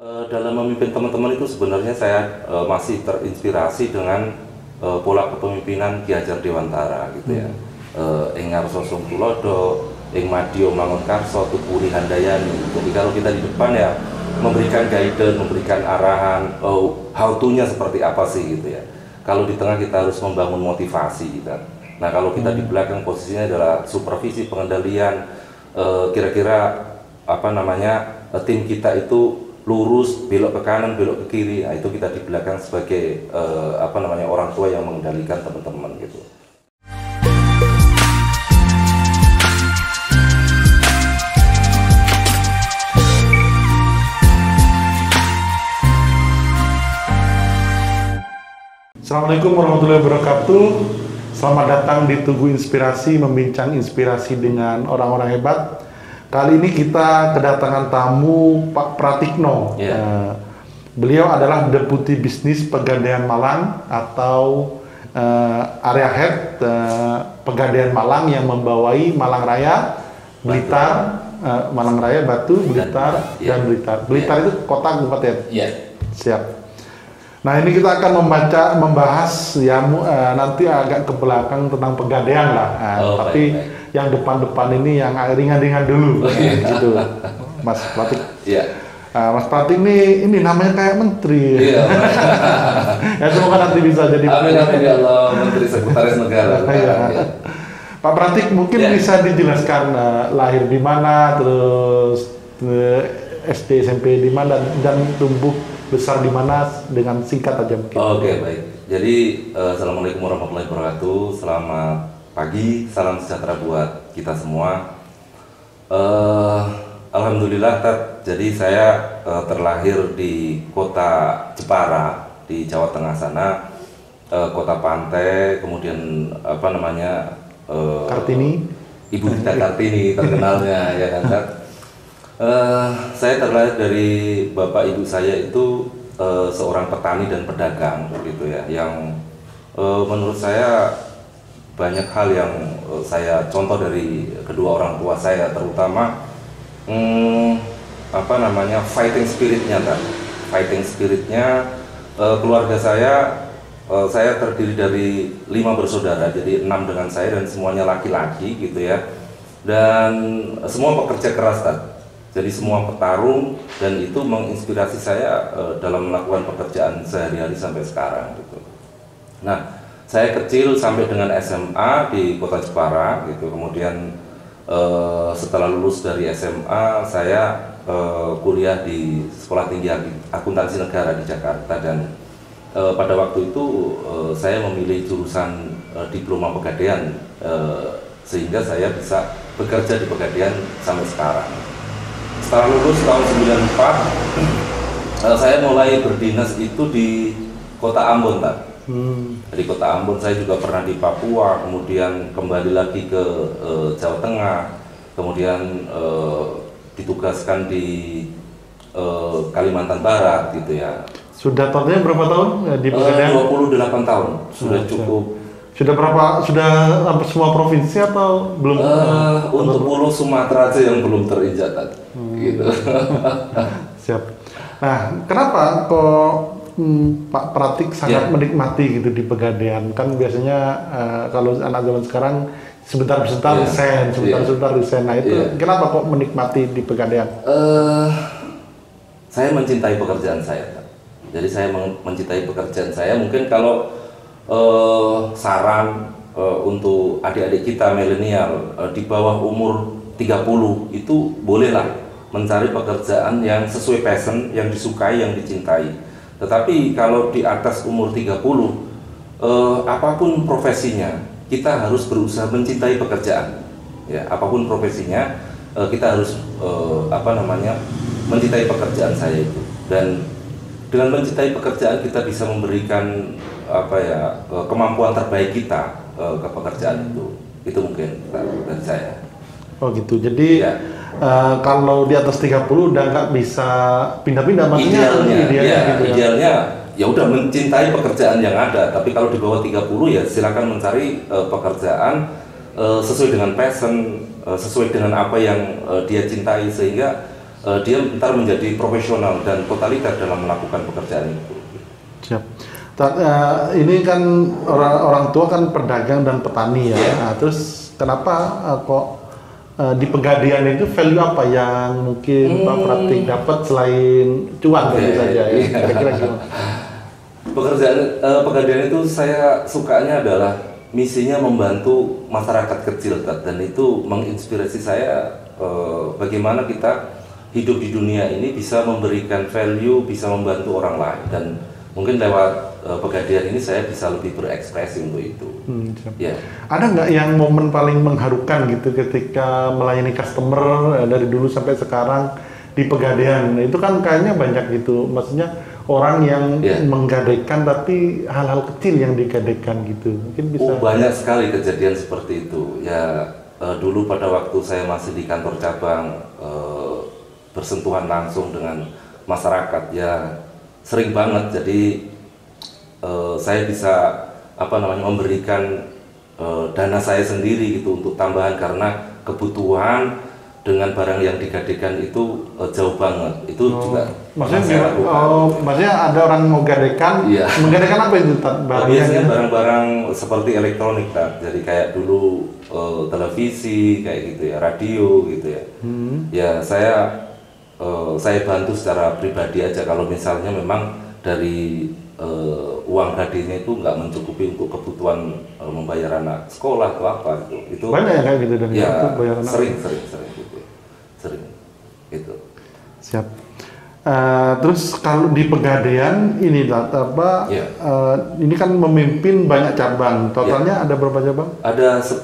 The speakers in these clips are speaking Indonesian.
Dalam memimpin teman-teman itu sebenarnya saya masih terinspirasi dengan pola kepemimpinan Ki Hajar Dewantara gitu ya. Ing ngarsa Tulodo, ing Madya Mangunkarso, Tupuri Handayani. Jadi kalau kita di depan ya memberikan guidance, memberikan arahan, how to-nya seperti apa sih gitu ya. Kalau di tengah kita harus membangun motivasi gitu. Nah kalau kita di belakang posisinya adalah supervisi pengendalian, kira-kira apa namanya tim kita itu lurus, belok ke kanan, belok ke kiri. Nah, itu kita di belakang sebagai apa namanya orang tua yang mengendalikan teman-teman gitu. Assalamualaikum warahmatullahi wabarakatuh. Selamat datang di Tugu Inspirasi, membincang inspirasi dengan orang-orang hebat. Kali ini kita kedatangan tamu Pak Pratikno. Beliau adalah Deputi Bisnis Pegadaian Malang atau Area Head Pegadaian Malang yang membawai Malang Raya, Blitar, Malang Raya, Batu, Blitar, dan Blitar. Blitar itu kota kabupaten. Siap. Nah ini kita akan membahas ya nanti agak ke belakang tentang pegadaian lah. Tapi baik. Yang depan-depan ini yang ringan-ringan dulu, gitu, Mas Pratik. Mas Pratik ini namanya kayak menteri. Ya semoga nanti bisa jadi. Amin ya Allah, Menteri Sekretaris Negara. Pak Pratik mungkin bisa dijelaskan lahir di mana, terus SD SMP di mana dan tumbuh besar di mana dengan singkat aja mungkin. Oke, baik. Jadi assalamualaikum warahmatullahi wabarakatuh. Selamat pagi, salam sejahtera buat kita semua. Alhamdulillah, jadi saya terlahir di kota Jepara di Jawa Tengah sana, kota pantai, kemudian apa namanya Kartini, Ibu Rita Kartini terkenalnya ya kan. Saya terlahir dari bapak ibu saya itu seorang petani dan pedagang gitu ya, yang menurut saya banyak hal yang saya contoh dari kedua orang tua saya, terutama apa namanya fighting spiritnya kan. Fighting spiritnya keluarga saya terdiri dari 5 bersaudara, jadi 6 dengan saya dan semuanya laki-laki gitu ya, dan semua pekerja keras kan. Jadi semua petarung, dan itu menginspirasi saya dalam melakukan pekerjaan sehari-hari sampai sekarang gitu. Nah, saya kecil sampai dengan SMA di kota Jepara gitu. Kemudian setelah lulus dari SMA saya kuliah di Sekolah Tinggi Akuntansi Negara di Jakarta, dan pada waktu itu saya memilih jurusan diploma pegadaian, sehingga saya bisa bekerja di pegadaian sampai sekarang. Setelah lulus tahun 94, saya mulai berdinas itu di kota Ambon, Pak. Di kota Ambon saya juga pernah di Papua, kemudian kembali lagi ke Jawa Tengah, kemudian ditugaskan di Kalimantan Barat gitu ya. Sudah totalnya berapa tahun di pegadaian? 28 tahun, sudah cukup. Sudah berapa? Sudah hampir semua provinsi atau belum? Untuk Pulau Sumatera aja yang belum terinjak gitu. Siap. Nah, kenapa kok Pak Pratik sangat menikmati gitu di pegadaian? Kan biasanya kalau anak zaman sekarang sebentar-sebentar resign, sebentar-sebentar resign. Nah itu kenapa kok menikmati di pegadaian? Saya mencintai pekerjaan saya. Jadi saya mencintai pekerjaan saya. Mungkin kalau saran untuk adik-adik kita milenial di bawah umur 30 itu bolehlah mencari pekerjaan yang sesuai passion, yang disukai, yang dicintai. Tetapi kalau di atas umur 30, apapun profesinya, kita harus berusaha mencintai pekerjaan. Ya, apapun profesinya, kita harus apa namanya mencintai pekerjaan saya itu. Dan dengan mencintai pekerjaan kita bisa memberikan apa ya kemampuan terbaik kita ke pekerjaan itu mungkin dari saya. Oh gitu, jadi kalau di atas 30 udah nggak bisa pindah-pindah, maksudnya idealnya ya udah mencintai pekerjaan yang ada, tapi kalau di bawah 30 ya silakan mencari pekerjaan sesuai dengan passion, sesuai dengan apa yang dia cintai, sehingga dia ntar menjadi profesional dan totaliter dalam melakukan pekerjaan itu. Siap. Ini kan orang tua kan pedagang dan petani ya. Nah, terus kenapa kok di Pegadaian itu value apa yang mungkin Pak Pratik dapat selain cuan tentu saja ya? Kira-kira gimana? Pegadaian itu saya sukanya adalah misinya membantu masyarakat kecil, dan itu menginspirasi saya bagaimana kita hidup di dunia ini bisa memberikan value, bisa membantu orang lain, dan mungkin lewat Pegadaian ini saya bisa lebih berekspresi untuk itu. Ya. Ada nggak yang momen paling mengharukan gitu ketika melayani customer dari dulu sampai sekarang di Pegadaian? Itu kan kayaknya banyak gitu, maksudnya orang yang menggadaikan tapi hal-hal kecil yang digadaikan gitu. Mungkin bisa. Banyak sekali kejadian seperti itu. Ya dulu pada waktu saya masih di kantor cabang bersentuhan langsung dengan masyarakat ya sering banget. Jadi saya bisa memberikan dana saya sendiri gitu untuk tambahan karena kebutuhan dengan barang yang digadaikan itu jauh banget. Itu juga maksudnya maksudnya ada orang mau gadaikan, menggadaikan apa itu biasanya barang-barang seperti elektronik, jadi kayak dulu televisi kayak gitu ya, radio gitu ya. Ya saya bantu secara pribadi aja kalau misalnya memang dari uang gadainya itu nggak mencukupi untuk kebutuhan membayar anak sekolah atau apa gitu. Itu banyak ya kayak gitu dan ya, itu bayar anak. Sering gitu. Siap. Terus kalau di Pegadaian ini ini kan memimpin banyak cabang. Totalnya ada berapa cabang? Ada 10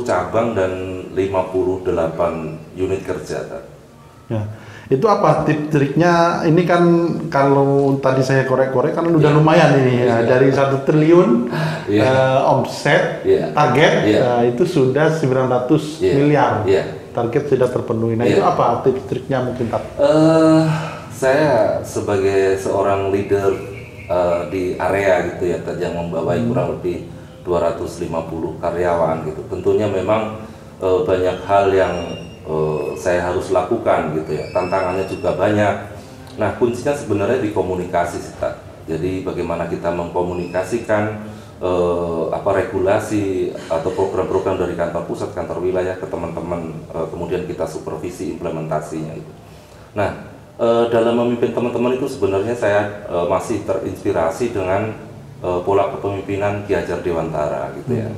cabang dan 58 unit kerja. Ya. Itu apa tip-triknya? Ini kan kalau tadi saya korek-korek kan udah lumayan ini ya. Dari 1 triliun omset target itu sudah 900 miliar. Target sudah terpenuhi. Nah itu apa tips-triknya mungkin Pak? Saya sebagai seorang leader di area gitu ya, yang membawai kurang lebih 250 karyawan gitu. Tentunya memang banyak hal yang saya harus lakukan gitu ya, tantangannya juga banyak. Nah kuncinya sebenarnya di komunikasi sih, jadi bagaimana kita mengkomunikasikan regulasi atau program-program dari kantor pusat, kantor wilayah ke teman-teman, kemudian kita supervisi implementasinya itu. Nah dalam memimpin teman-teman itu sebenarnya saya masih terinspirasi dengan pola kepemimpinan Ki Hajar Dewantara gitu ya.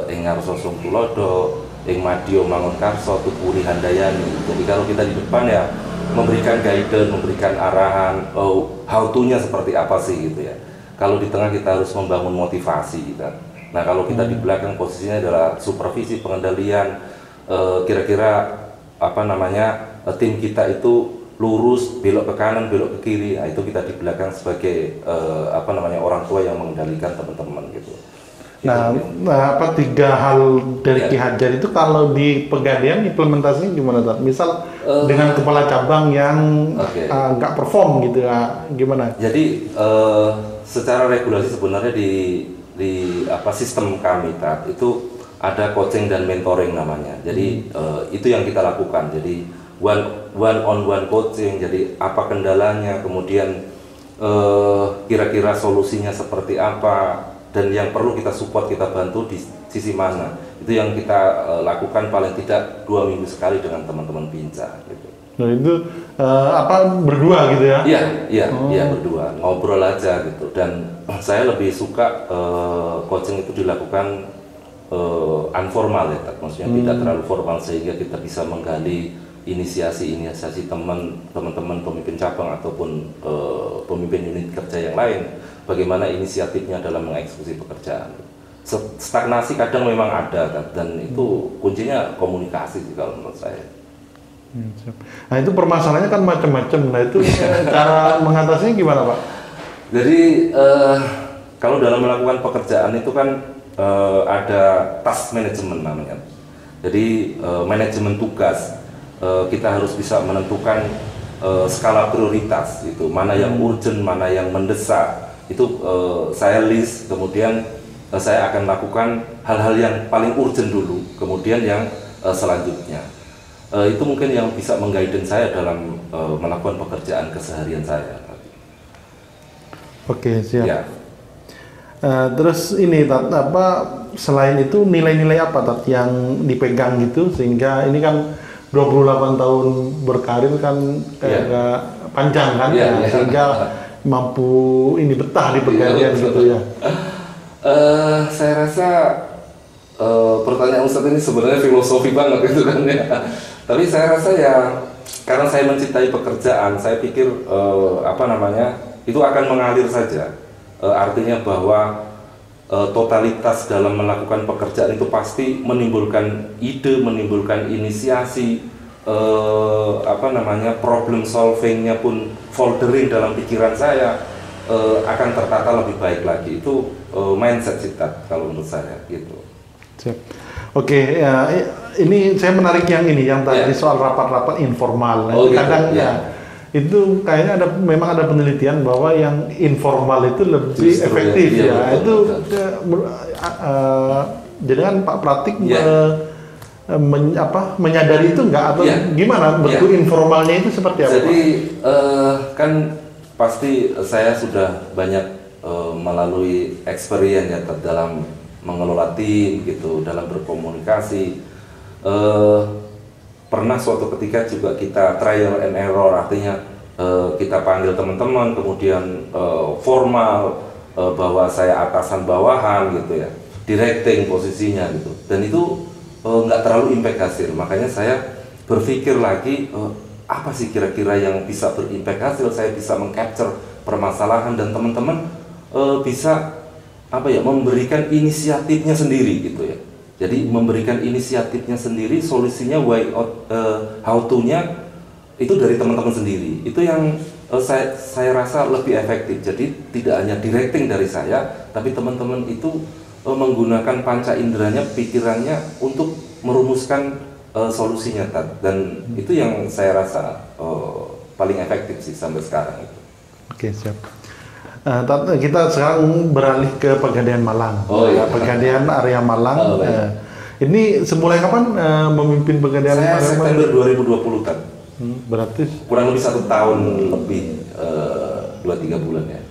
Engar Sosong Tulodo, Ing Madio Mangun Karso, Tupuri Handayani. Jadi kalau kita di depan ya memberikan guidance, memberikan arahan, how to-nya seperti apa sih gitu ya. Kalau di tengah kita harus membangun motivasi gitu. Nah kalau kita di belakang posisinya adalah supervisi pengendalian, kira-kira tim kita itu lurus, belok ke kanan, belok ke kiri. Nah, itu kita di belakang sebagai orang tua yang mengendalikan teman-teman gitu. Nah, 3 hal dari Ki Hajar itu kalau di Pegadaian implementasinya gimana, Tat? Misal dengan kepala cabang yang nggak perform gitu, gimana? Jadi secara regulasi sebenarnya di sistem kami Tat, itu ada coaching dan mentoring namanya. Jadi itu yang kita lakukan. Jadi one on one coaching. Jadi apa kendalanya, kemudian kira-kira solusinya seperti apa, dan yang perlu kita support, kita bantu di sisi mana. Itu yang kita lakukan paling tidak 2 minggu sekali dengan teman-teman Pinca gitu. Nah itu berdua gitu ya? Iya berdua, ngobrol aja gitu. Dan saya lebih suka coaching itu dilakukan informal ya, maksudnya tidak terlalu formal, sehingga kita bisa menggali inisiasi teman-teman pemimpin cabang ataupun pemimpin unit kerja yang lain, bagaimana inisiatifnya dalam mengeksekusi pekerjaan. Stagnasi kadang memang ada dan itu kuncinya komunikasi sih kalau menurut saya. Nah itu permasalahannya kan macam-macam. Nah itu cara mengatasinya gimana Pak? Jadi kalau dalam melakukan pekerjaan itu kan ada task management namanya. Jadi manajemen tugas, kita harus bisa menentukan skala prioritas itu, mana yang urgent, mana yang mendesak. Itu saya list, kemudian saya akan lakukan hal-hal yang paling urgent dulu, kemudian yang selanjutnya. itu mungkin yang bisa mengguidance saya dalam melakukan pekerjaan keseharian saya. Oke, siap. Ya. Terus ini Tat, apa selain itu nilai-nilai apa Tat yang dipegang gitu sehingga ini kan 28 tahun berkarir kan agak panjang kan sehingga mampu ini betah di pegadaian gitu ya. Saya rasa pertanyaan Ustadz ini sebenarnya filosofi banget gitu kan ya. Tapi saya rasa ya karena saya mencintai pekerjaan, saya pikir itu akan mengalir saja. Artinya bahwa totalitas dalam melakukan pekerjaan itu pasti menimbulkan ide, menimbulkan inisiasi, problem solvingnya pun foldering dalam pikiran saya akan tertata lebih baik lagi. Itu mindset sih kalau menurut saya gitu. Siap. Oke, ya, ini saya menarik yang ini yang tadi soal rapat-rapat informal. Kadang itu kayaknya memang ada penelitian bahwa yang informal itu lebih justru efektif ya. Jadi kan Pak Pratik menyadari itu enggak atau gimana bentuk informalnya itu seperti apa? Jadi kan pasti saya sudah banyak melalui experience ya dalam mengelola tim gitu, dalam berkomunikasi. Pernah suatu ketika juga kita trial and error, artinya kita panggil teman-teman, kemudian formal bahwa saya atasan bawahan gitu ya, directing posisinya gitu, dan itu nggak terlalu impact hasil. Makanya saya berpikir lagi apa sih kira-kira yang bisa berimpact hasil, saya bisa mengcapture permasalahan dan teman-teman bisa memberikan inisiatifnya sendiri gitu ya. Jadi memberikan inisiatifnya sendiri, solusinya how to-nya itu dari teman-teman sendiri. Itu yang saya rasa lebih efektif. Jadi tidak hanya directing dari saya, tapi teman-teman itu menggunakan panca inderanya, pikirannya untuk merumuskan solusinya. Dan itu yang saya rasa paling efektif sih sampai sekarang. Oke, siap. Kita sekarang beralih ke Pegadaian Malang. Pegadaian area Malang. Ini semulai kapan memimpin Pegadaian Malang? Saya September 2020 kan. Berarti kurang lebih 1 tahun lebih 2-3 bulan ya.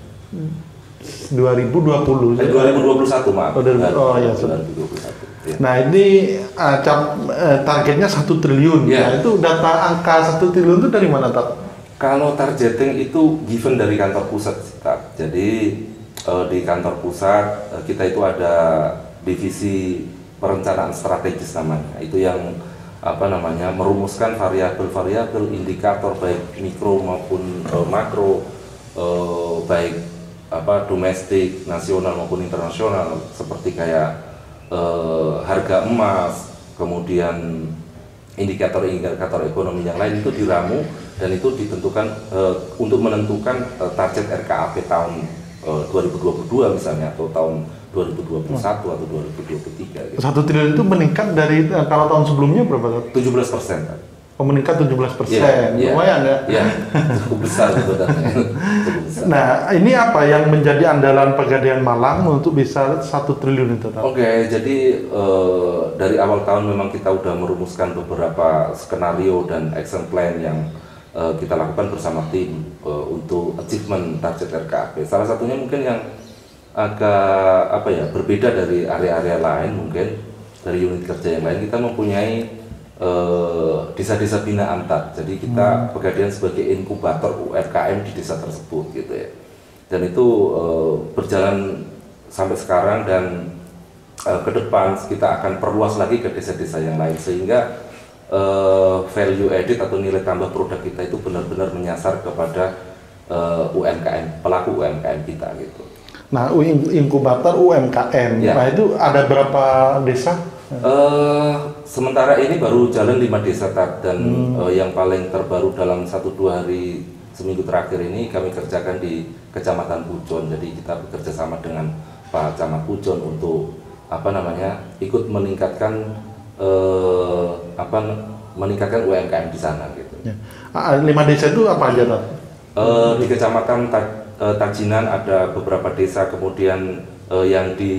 2020. 2021 maaf. Ya. 2021. Ya. Nah ini targetnya 1 triliun. Ya. Nah itu data angka 1 triliun itu dari mana Tat? Kalau targeting itu given dari kantor pusat, jadi di kantor pusat kita itu ada divisi perencanaan strategis namanya. Itu yang merumuskan variabel-variabel indikator baik mikro maupun makro, baik domestik, nasional maupun internasional, seperti kayak harga emas, kemudian indikator-indikator ekonomi yang lain itu diramu dan itu ditentukan untuk menentukan target RKAP tahun 2022 misalnya, atau tahun 2021 atau 2023 gitu. 1 triliun itu meningkat dari kalau tahun sebelumnya berapa? 17%. Meningkat 17%, lumayan ya? Iya, cukup besar sebenarnya. Nah, ini apa yang menjadi andalan Pegadaian Malang untuk bisa 1 triliun itu? Oke, jadi dari awal tahun memang kita udah merumuskan beberapa skenario dan action plan yang kita lakukan bersama tim untuk achievement target RKAP. Salah satunya mungkin yang agak berbeda dari area-area lain, mungkin dari unit kerja yang lain, kita mempunyai desa-desa binaan. Jadi kita Pegadaian sebagai inkubator UMKM di desa tersebut gitu ya. Dan itu berjalan sampai sekarang, dan ke depan kita akan perluas lagi ke desa-desa yang lain sehingga value added atau nilai tambah produk kita itu benar-benar menyasar kepada UMKM, pelaku UMKM kita gitu. Nah, inkubator UMKM, nah itu ada berapa desa? Sementara ini baru jalan 5 desa dan yang paling terbaru dalam 1-2 hari seminggu terakhir ini kami kerjakan di Kecamatan Pujon. Jadi kita bekerja sama dengan Pak Camat Pujon untuk ikut meningkatkan meningkatkan UMKM di sana gitu. Ya. 5 desa itu apa aja Pak? Di Kecamatan Tajinan ada beberapa desa, kemudian yang di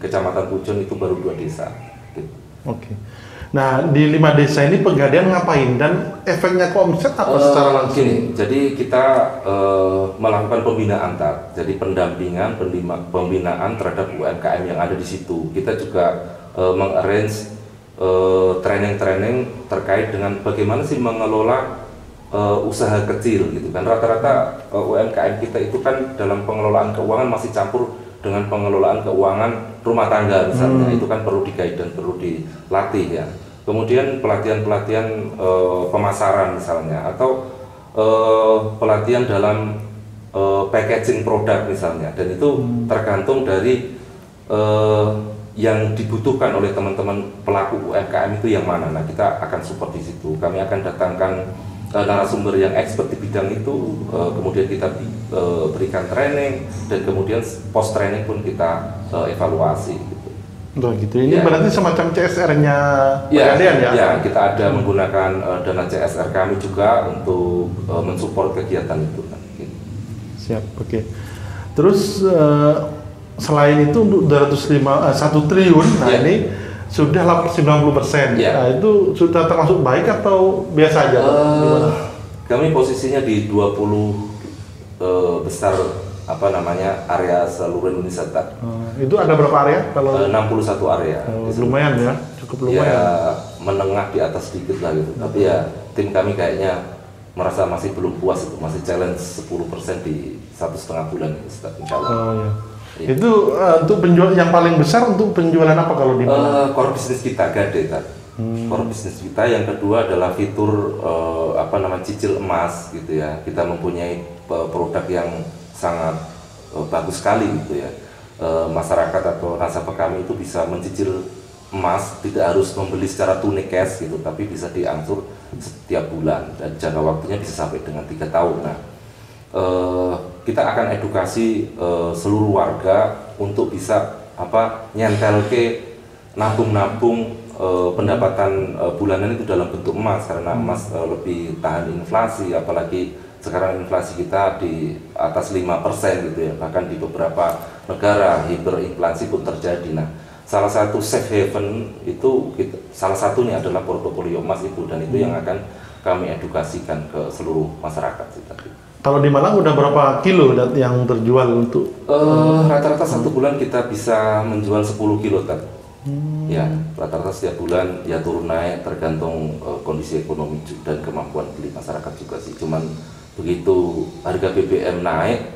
Kecamatan Pujon itu baru 2 desa. Gitu. Oke. Nah, di 5 desa ini Pegadaian ngapain dan efeknya ke omset apa secara langsung? Gini, jadi kita melakukan pembinaan, jadi pendampingan, pembinaan terhadap UMKM yang ada di situ. Kita juga mengarrange training-training terkait dengan bagaimana sih mengelola usaha kecil gitu kan. Rata-rata UMKM kita itu kan dalam pengelolaan keuangan masih campur dengan pengelolaan keuangan rumah tangga misalnya. Itu kan perlu di-guide dan perlu dilatih ya. Kemudian pelatihan-pelatihan pemasaran misalnya, atau pelatihan dalam packaging produk misalnya, dan itu tergantung dari yang dibutuhkan oleh teman-teman pelaku UMKM itu yang mana. Nah, kita akan support di situ. Kami akan datangkan narasumber yang expert di bidang itu, kemudian kita berikan training, dan kemudian post training pun kita evaluasi gitu. Oh gitu. Ini berarti semacam CSR-nya Pegadaian ya? Ya, kita ada menggunakan dana CSR kami juga untuk mensupport kegiatan itu. Siap, oke. Terus selain itu untuk 1 triliun, nah ini sudah 90%. Nah, itu sudah termasuk baik atau biasa aja? Kami posisinya di 20 besar area seluruh Indonesia. Itu ada berapa area? Kalau 61 area. Lumayan ya, cukup lumayan. Ya, menengah di atas sedikit lah gitu. Tapi ya tim kami kayaknya merasa masih belum puas, itu masih challenge 10% di 1,5 bulan ini, insya Allah. Ya. Itu untuk penjual yang paling besar untuk penjualan apa kalau di core bisnis kita gade kan. Core bisnis kita yang kedua adalah fitur cicil emas gitu ya. Kita mempunyai produk yang sangat bagus sekali gitu ya. Masyarakat atau nasabah kami itu bisa mencicil emas, tidak harus membeli secara tunai cash gitu, tapi bisa diangsur setiap bulan dan jangka waktunya bisa sampai dengan 3 tahun. Nah, kita akan edukasi seluruh warga untuk bisa nyentel ke nabung-nabung pendapatan bulanan itu dalam bentuk emas, karena emas lebih tahan inflasi, apalagi sekarang inflasi kita di atas 5% gitu ya, bahkan di beberapa negara hiperinflasi pun terjadi. Nah, salah satu safe haven itu salah satunya adalah portofolio emas itu, dan itu yang akan kami edukasikan ke seluruh masyarakat sih tadi. Kalau di Malang udah berapa kilo yang terjual untuk? Rata-rata 1 bulan kita bisa menjual 10 kilo tadi. Ya, rata-rata setiap bulan ya turun naik tergantung kondisi ekonomi dan kemampuan beli masyarakat juga sih. Cuman begitu harga BBM naik,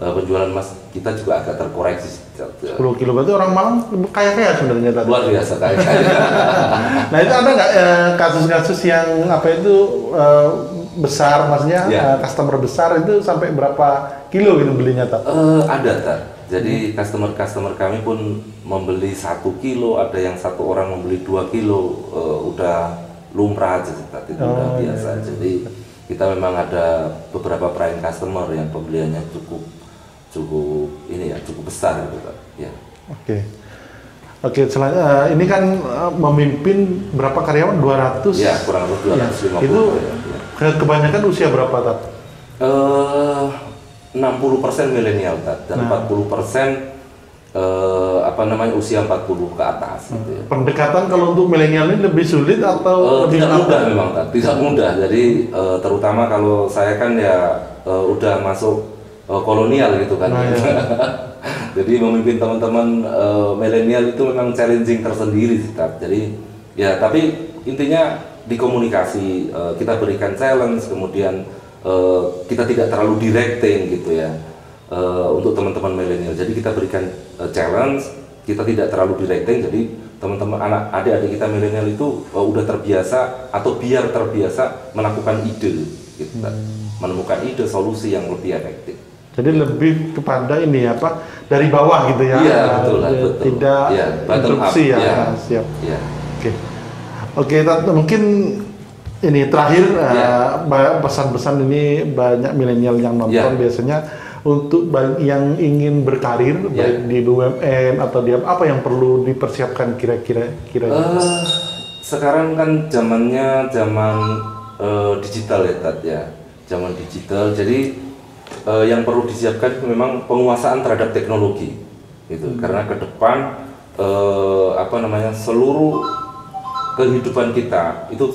penjualan emas kita juga agak terkoreksi. 10 kilo berarti orang Malang kaya-kaya sebenarnya tadi. Luar biasa kaya. Nah, itu ada nggak kasus-kasus yang besar, maksudnya customer besar itu sampai berapa kilo gitu belinya tak? Ada. Jadi customer kami pun membeli 1 kilo, ada yang satu orang membeli 2 kilo, udah lumrah aja, itu udah biasa. Jadi kita memang ada beberapa prime customer yang pembeliannya cukup besar gitu Pak. Ya. Oke, selanjutnya ini kan memimpin berapa karyawan? 200? Ya, kurang lebih 250. Itu kebanyakan usia berapa tak? 60% milenial dan 40% usia 40 ke atas gitu ya. Pendekatan kalau untuk milenial ini lebih sulit atau lebih mudah memang tidak mudah. Jadi terutama kalau saya kan ya udah masuk kolonial gitu kan. Jadi memimpin teman-teman milenial itu memang challenging tersendiri sih. Jadi ya, tapi intinya di komunikasi kita berikan challenge, kemudian kita tidak terlalu directing gitu ya untuk teman-teman milenial. Jadi kita berikan challenge, kita tidak terlalu directing. Jadi teman-teman adik-adik kita milenial itu udah terbiasa atau biar terbiasa melakukan ide gitu, menemukan ide solusi yang lebih efektif. Jadi lebih kepada ini dari bawah gitu ya. Iya, betul. Tidak instruksi ya. Siap. Ya. Oke, mungkin ini terakhir pesan-pesan ini banyak milenial yang nonton biasanya untuk yang ingin berkarir baik di BUMN atau di apa yang perlu dipersiapkan kira-kira. Sekarang kan zaman digital ya Tat ya, zaman digital. Jadi yang perlu disiapkan memang penguasaan terhadap teknologi gitu, karena ke depan seluruh kehidupan kita itu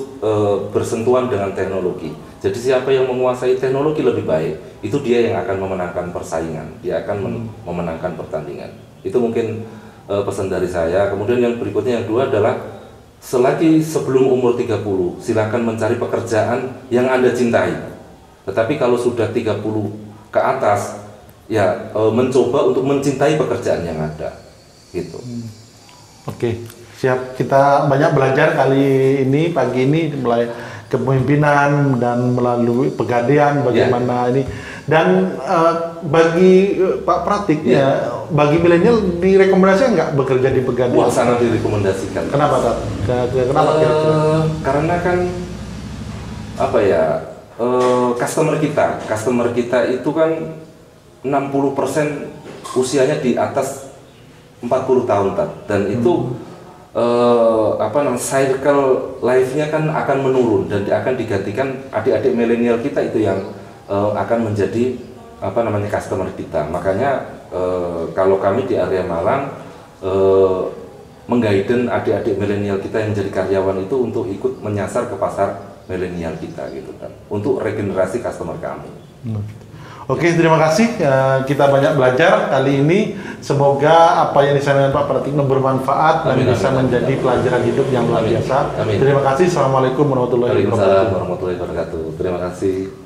bersentuhan dengan teknologi. Jadi siapa yang menguasai teknologi lebih baik, itu dia yang akan memenangkan persaingan, dia akan memenangkan pertandingan. Itu mungkin pesan dari saya. Kemudian yang berikutnya yang dua adalah selagi sebelum umur 30, silakan mencari pekerjaan yang Anda cintai. Tetapi kalau sudah 30 ke atas, ya mencoba untuk mencintai pekerjaan yang ada. Gitu. Oke. Siap, kita banyak belajar kali ini, pagi ini, mulai kepemimpinan dan melalui pegadaian bagaimana ini. Dan bagi Pak Pratik, ya, bagi milenial direkomendasikan nggak bekerja di pegadaian? Wah, sangat direkomendasikan. Kenapa, Pak? Kenapa kira-kira? Karena kan, apa ya, customer kita itu kan 60% usianya di atas 40 tahun, dan itu cycle life-nya kan akan menurun dan akan digantikan adik-adik milenial kita itu yang akan menjadi customer kita. Makanya kalau kami di area Malang mengguiden adik-adik milenial kita yang jadi karyawan itu untuk ikut menyasar ke pasar milenial kita gitu kan, untuk regenerasi customer kami. Oke, terima kasih. Kita banyak belajar kali ini. Semoga apa yang disampaikan Pak Pratikno bermanfaat dan bisa menjadi pelajaran hidup yang luar biasa. Terima kasih. Assalamualaikum warahmatullahi wabarakatuh. Waalaikumsalam warahmatullahi wabarakatuh. Terima kasih.